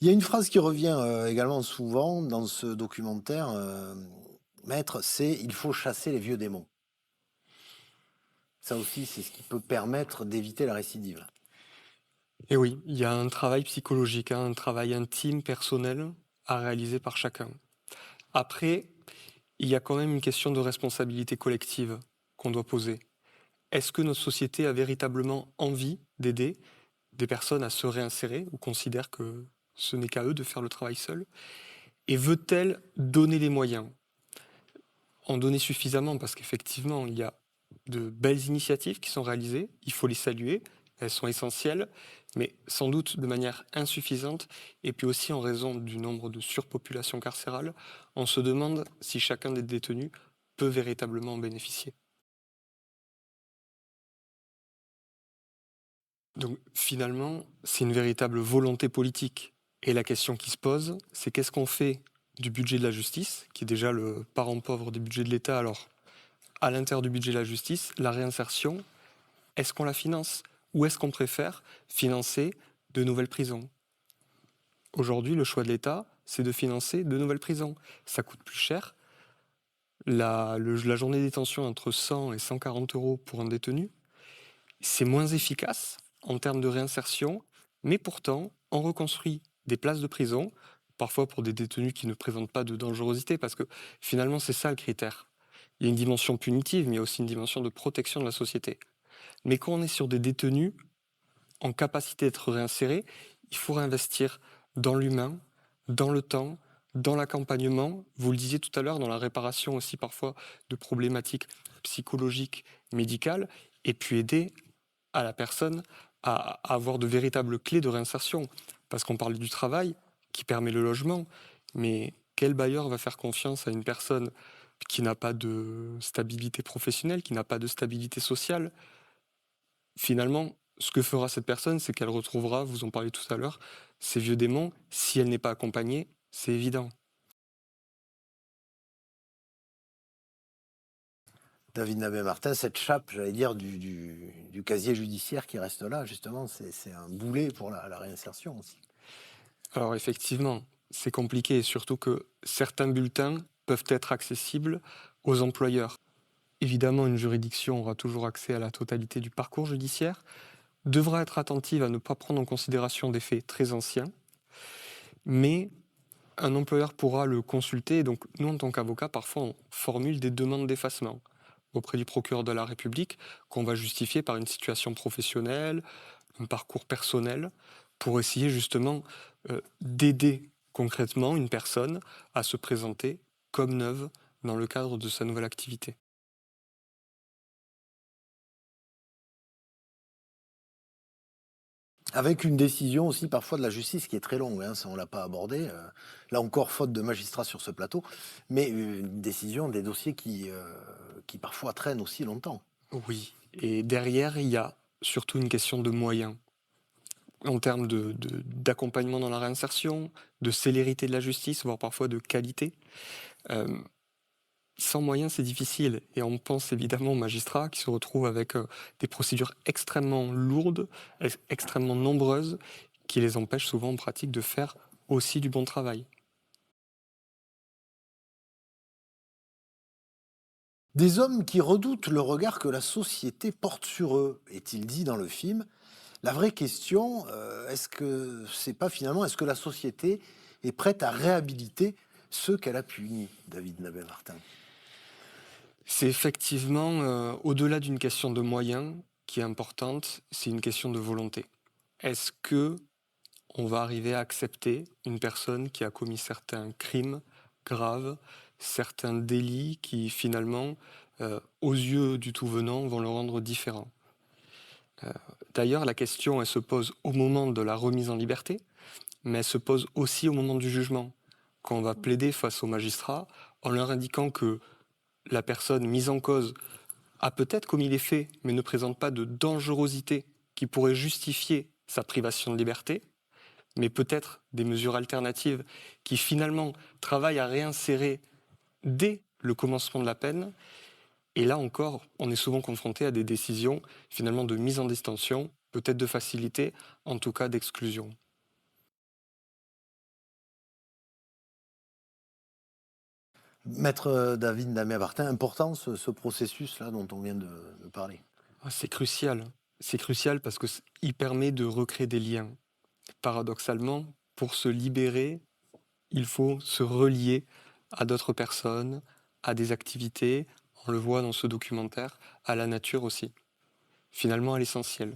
Il y a une phrase qui revient, également souvent dans ce documentaire, maître, c'est: «Il faut chasser les vieux démons». Ça aussi, c'est ce qui peut permettre d'éviter la récidive. Et oui, il y a un travail psychologique, hein, un travail intime, personnel, à réaliser par chacun. Après, il y a quand même une question de responsabilité collective qu'on doit poser. Est-ce que notre société a véritablement envie d'aider des personnes à se réinsérer ou considère que ce n'est qu'à eux de faire le travail seuls? Et veut-elle donner les moyens? En donner suffisamment parce qu'effectivement, il y a de belles initiatives qui sont réalisées, il faut les saluer, elles sont essentielles, mais sans doute de manière insuffisante, et puis aussi en raison du nombre de surpopulation carcérale, on se demande si chacun des détenus peut véritablement en bénéficier. Donc finalement, c'est une véritable volonté politique. Et la question qui se pose, c'est qu'est-ce qu'on fait du budget de la justice, qui est déjà le parent pauvre des budgets de l'État. Alors, à l'intérieur du budget de la justice, la réinsertion, est-ce qu'on la finance? Ou est-ce qu'on préfère financer de nouvelles prisons? Aujourd'hui, le choix de l'État, c'est de financer de nouvelles prisons. Ça coûte plus cher. La journée de détention entre 100 et 140 euros pour un détenu, c'est moins efficace en termes de réinsertion, mais pourtant, on reconstruit des places de prison, parfois pour des détenus qui ne présentent pas de dangerosité, parce que finalement, c'est ça le critère. Il y a une dimension punitive, mais il y a aussi une dimension de protection de la société. Mais quand on est sur des détenus en capacité d'être réinsérés, il faut réinvestir dans l'humain, dans le temps, dans l'accompagnement, vous le disiez tout à l'heure, dans la réparation aussi parfois de problématiques psychologiques, médicales, et puis aider à la personne à avoir de véritables clés de réinsertion. Parce qu'on parle du travail qui permet le logement, mais quel bailleur va faire confiance à une personne qui n'a pas de stabilité professionnelle, qui n'a pas de stabilité sociale? Finalement, ce que fera cette personne, c'est qu'elle retrouvera, vous en parliez tout à l'heure, ces vieux démons. Si elle n'est pas accompagnée, c'est évident. David Nabet-Martin, cette chape, j'allais dire, du casier judiciaire qui reste là, justement, c'est un boulet pour la réinsertion aussi. Alors effectivement, c'est compliqué, surtout que certains bulletins peuvent être accessibles aux employeurs. Évidemment, une juridiction aura toujours accès à la totalité du parcours judiciaire, devra être attentive à ne pas prendre en considération des faits très anciens, mais un employeur pourra le consulter. Donc nous, en tant qu'avocats, parfois, on formule des demandes d'effacement auprès du procureur de la République qu'on va justifier par une situation professionnelle, un parcours personnel, pour essayer justement d'aider concrètement une personne à se présenter comme neuve dans le cadre de sa nouvelle activité. Avec une décision aussi parfois de la justice qui est très longue, hein, ça on l'a pas abordé, là encore faute de magistrats sur ce plateau, mais une décision, des dossiers qui parfois traînent aussi longtemps. Oui, et derrière, il y a surtout une question de moyens, en termes d'accompagnement dans la réinsertion, de célérité de la justice, voire parfois de qualité. Euh, Sans moyens, c'est difficile. Et on pense évidemment aux magistrats qui se retrouvent avec des procédures extrêmement lourdes, extrêmement nombreuses, qui les empêchent souvent en pratique de faire aussi du bon travail. Des hommes qui redoutent le regard que la société porte sur eux, est-il dit dans le film. La vraie question, est-ce que c'est pas finalement, est-ce que la société est prête à réhabiliter ceux qu'elle a punis, David Nabet-Martin? C'est effectivement, au-delà d'une question de moyens qui est importante, c'est une question de volonté. Est-ce que on va arriver à accepter une personne qui a commis certains crimes graves, certains délits qui finalement, aux yeux du tout venant, vont le rendre différent? D'ailleurs, la question, elle se pose au moment de la remise en liberté, mais elle se pose aussi au moment du jugement, quand on va plaider face aux magistrats en leur indiquant que la personne mise en cause a peut-être commis les faits, mais ne présente pas de dangerosité qui pourrait justifier sa privation de liberté, mais peut-être des mesures alternatives qui finalement travaillent à réinsérer dès le commencement de la peine. Et là encore, on est souvent confronté à des décisions finalement de mise en détention, peut-être de facilité, en tout cas d'exclusion. Maître David Damien-Martin, important ce processus-là dont on vient de parler. Ah, c'est crucial. C'est crucial parce que il permet de recréer des liens. Paradoxalement, pour se libérer, il faut se relier à d'autres personnes, à des activités, on le voit dans ce documentaire, à la nature aussi. Finalement, à l'essentiel.